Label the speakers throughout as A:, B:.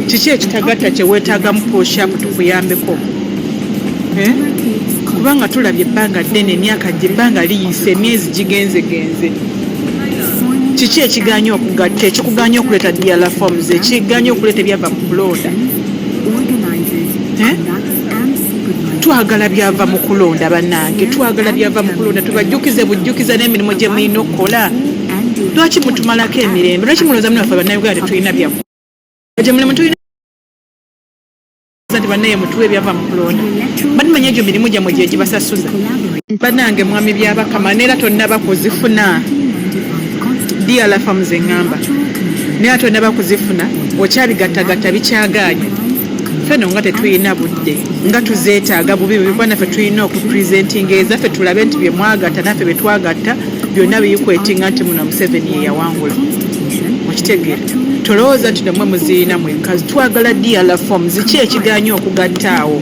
A: kiki ekitagatta kye weetaaga mu push-up tukuyambeko kubanga tulabye ebbanga ddene emyaka gye ebbanga liyise emyezi gigenzegenze kiki ekiganya okugatta ekikuganya okuleeta DLR forms ekiganya okuleeta ebyava mu kulonda twagala byava mu kulonda bannange twagala byava mu kulonda tubajjukize bujjukiza n'emirimu gye mulina okukola lwaki mutumalako emirembe lwaki mulowooza munaffe bannayuganda tetulina byaffe gye mulimu tulina nti bannaye mutuwe ebyava mu kulonda batumanya egyo mirimu gyammwe gye gibasasuza bannange mwami byabakama neera tonnaba kuzifuna DLR forms eŋŋamba neera tonnaba kuzifuna okyabigattagatta bikyagaanye feno nga tetulina budde nga tuzeetaaga bubi bubikwa naffe tulina okupresentinga ezaffe tulabe nti bye mwagatta naffe bye twagatta byonna biyikwetinga nti muno Museveni ye yawangula okitegeera tolowooza nti namwe muziina mwekkazi twagala DLR forms ki ekiganya okugatta awo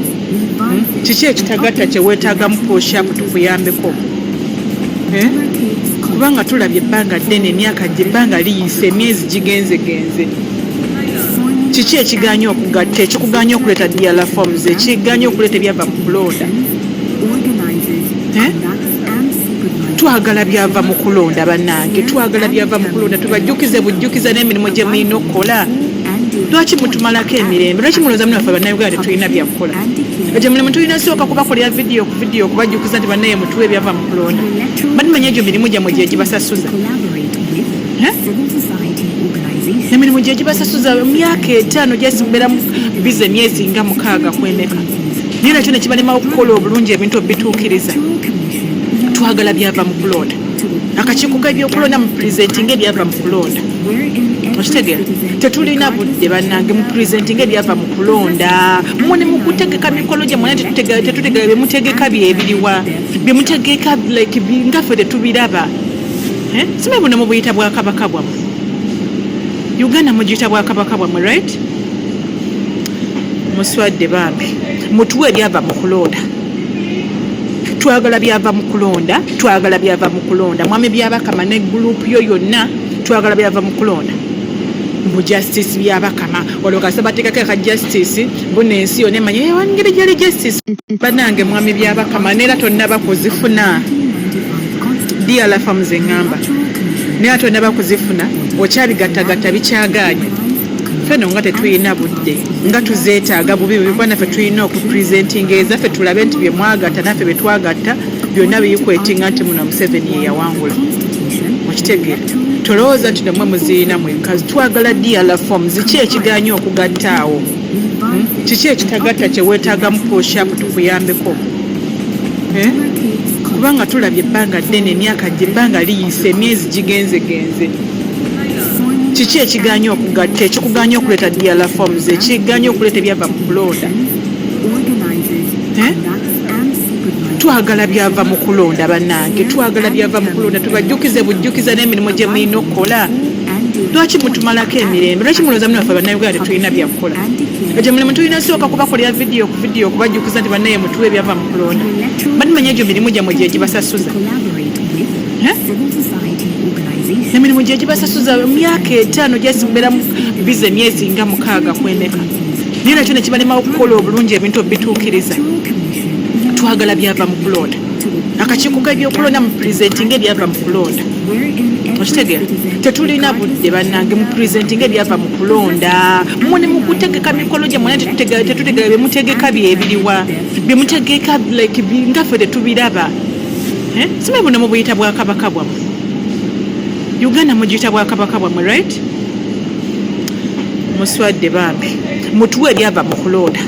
A: kiki ekitagatta kye weetaaga mu push-up tukuyambeko kubanga tulabye ebbanga ddene emyaka gye ebbanga liyise emyezi gigenzegenze kiki ekiganya okugatta ekikuganya okuleeta DLR forms ekiganya okuleeta ebyava mu kulonda twagala byava mu kulonda bannange twagala byava mu kulonda tubajjukize bujjukiza n'emirimu gye mulina okukola lwaki mutumalako emirembe lwaki mulowooza munaffe bannayuganda tetulina byakukola egyo mulimu tulina sooka kubakolera vidiyo ku vidiyo okubajjukiza nti bannaye mutuwe ebyava mu kulonda batumanya egyo mirimu gyammwe gye gibasasuza emirimu gye gibasasuza myaka 5 gyesimbera bize emyezi nga 6 kweneka naye nakyo nekibalema okukola obulungi ebintu obituukiriza twagala byava mu kulonda akakiiko k'ebyokulonda mu presenting ebyava mu kulonda okitegeera tetulina budde bannange mu presenting ebyava mu kulonda mune mu kutegeka mikolo gye mwena tetutegeka byemutegeka byebiriwa byemutegeka like ngaffe tetubiraba simanyi buno mu buyita bwa kabaka bwammwe Uganda mugiyita bwa kabaka bwammwe right muswadde bambi mutuwe ebyava mu kulonda twagala byava mu kulonda twagala byava mu kulonda mwami byabakama ne group yo yonna twagala byava mu kulonda mbu justice byabakama olwoka sabatekako ka justice mbona ensi yonna emanya ewangeri gyali justice bannange mwami byabakama neera tonnaba kuzifuna DLR forms eŋŋamba neera tonnaba kuzifuna okyabigattagatta bikyagaanye feno nga tetulina budde nga tuzeetaaga bubi bubikwa naffe tulina okupresentinga ezaffe tulabe nti bye mwagatta naffe bye twagatta byonna biyikwetinga nti muno Museveni ye yawangula okitegeera tolowooza nti namwe muziina mwekkazi twagala DLR forms ki ekiganya okugatta awo kiki ekitagatta kye weetaaga mu push-up tukuyambeko kubanga tulabye ebbanga ddene emyaka gye ebbanga liyise emyezi gigenzegenze kiki ekiganya okugatta ekikuganya okuleeta DLR forms ekiganya okuleeta ebyava mu kulonda twagala byava mu kulonda bannange twagala byava mu kulonda tubajjukize bujjukiza n'emirimu gye mulina okukola lwaki mutumalako emirembe lwaki mulowooza munaffe bannayuganda tetulina byakukola egyo mulimu tulina sooka kubakolera vidiyo ku vidiyo okubajjukiza nti bannaye mutuwe ebyava mu kulonda batumanya egyo mirimu gyammwe gye gibasasuza emirimu gye gibasasuza myaka 5 gyesimbera bize emyezi nga 6 kweneka naye nakyo nekibalema okukola obulungi ebintu obituukiriza twagala byava mu kulonda akakiiko k'ebyokulonda mu presenting ebyava mu kulonda okitegeera tetulina budde bannange mu presenting ebyava mu kulonda mune mu kutegeka mikolo gye mwena tetutegeka byemutegeka byebiriwa byemutegeka like ngaffe tetubiraba simanyi buno mu buyita bwa kabaka bwammwe Uganda mugiyita bwa kabaka bwammwe right muswadde bambi mutuwe ebyava mu kulonda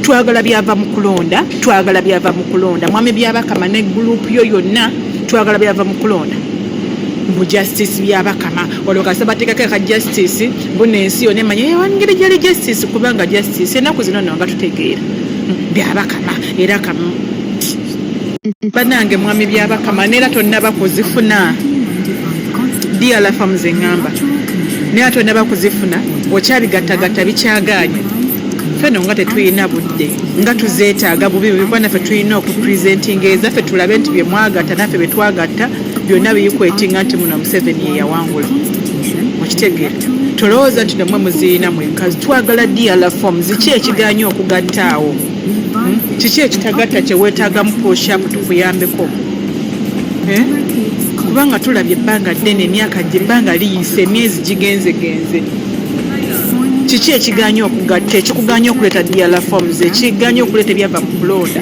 A: twagala byava mu kulonda twagala byava mu kulonda mwami byabakama ne group yo yonna twagala byava mu kulonda mbu justice byabakama olwoka sabatekako ka justice mbona ensi yonna emanya ewangeri gyali justice kubanga justice ennaku zino nno nga tutegeera byabakama era bannange mwami byabakama neera tonnaba kuzifuna DLR forms eŋŋamba neera tonnaba kuzifuna okyabigattagatta bikyagaanye feno nga tetulina budde nga tuzeetaaga bubi bubikwa naffe tulina okupresentinga ezaffe tulabe nti bye mwagatta naffe bye twagatta byonna biyikwetinga nti muno Museveni ye yawangula okitegeera tolowooza nti namwe muziina mwekka twagala DRL forms ki ekigaanye okugattaawo kiki ekitagatta kye weetaaga mu push-up tukuyambeko kubanga tulabye ebbanga ddene emyaka gye ebbanga liyise emyezi gigenzegenze kiki ekigaanye okugatta ekikugaanye okuleeta DRL forms ekigaanye okuleeta ebyava mu kulonda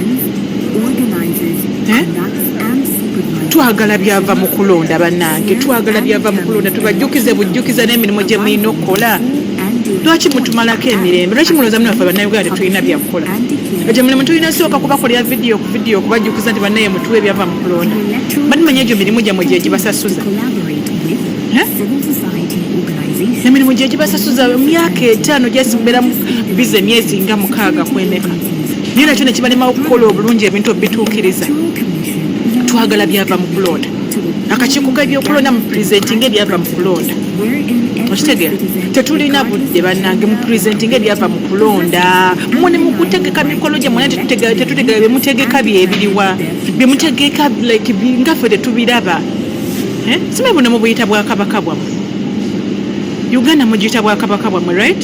A: twagala byava mu kulonda bannange twagala byava mu kulonda tubajjukize bujjukiza n'emirimu gye mulina okukola lwaki mutumalako emirembe lwaki mulowooza munaffe bannayuganda tetulina byakukola egyo mulimu tulina sooka kubakolera vidiyo ku vidiyo kubajjukiza nti bannaye mutuwe ebyava mu kulonda badimanya egyo mirimu gyammwe gye gibasasuza emirimu gye gibasasuza myaka 5 gyesimubeeramu bize emyezi nga 6 kwemeka naye nakyo nekibalimawo okukola obulungi ebintu obituukiriza twagala byava mu kulonda akakiiko k'ebyokulonda mu purezentinga ebyava mu kulonda okitegeera tetulina budde bannange mu purezentinga ebyava mu kulonda mune mu kutegeka mikolo gyammwe naye tetutegeka byemutegeka byebiriwa byemutegeka like ngaffe tetubiraba simanyi buno mubuyita bwakabaka bwammwe uganda mugiyita bwakabaka bwammwe right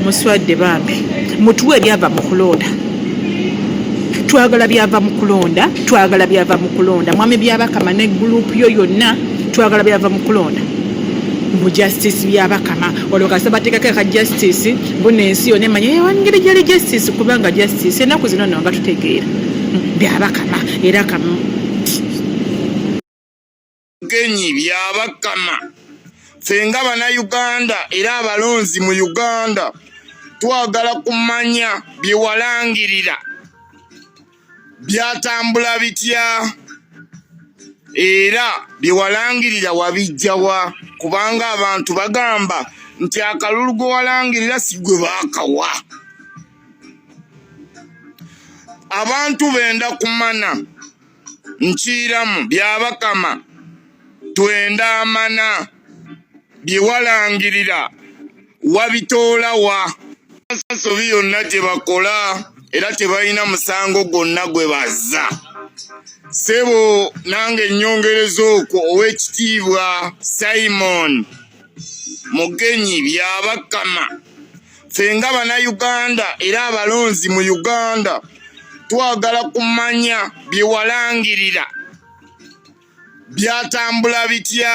A: muswadde bambi mutuwe ebyava mu kulonda twagala byava mu kulonda twagala byava mu kulonda mwami byabakama ne group yo yonna twagala byava mu kulonda mu justice byabakama olokasa batekaka ka justice bune ensi yonna emanya yewangeri gyali justice kubanga justice enaku zino nga tutegeera byabakama era kama
B: genyi byabakama fenga bannayuganda era abalonzi mu Uganda twagala kumanya byewalangirira byatambula bitya era byewalangirira wabijjawa kubanga abantu bagamba nti akalulu gwe walangirira si gwe baakawa abantu benda kumana nkiiramu byabakama twenda amana byewalangirira wabitoola wa sobi yonna gye bakola era tebalina musango gwonna gwe bazza sebo nange ennyongereza okwo ow'ekitiibwa Simon Mugenyi byabakama fenga bannayuganda era abalonzi mu Uganda twagala kumanya byewalangirira byatambula bitya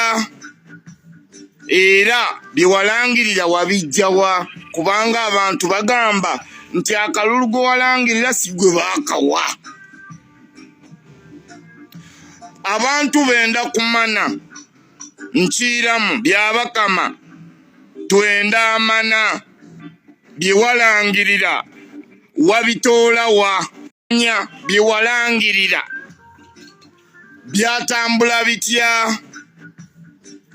B: era byewalangirira wabijjawa kubanga abantu bagamba nti akalulu gwe walangirira si gwe baakawa abantu benda kumana nkiiramu byabakama twenda amana byewalangirira wabitoola wa byewalangirira byatambula bitya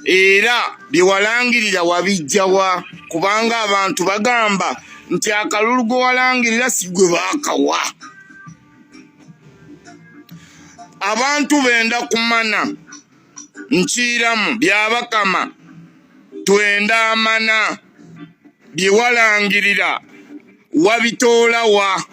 B: era byewalangirira wabijjawa kubanga abantu bagamba nti akalulu gwe walangirira si gwe baakawa abantu benda kumana nkiiramu byabakama twenda amana byewalangirira wabitoola wa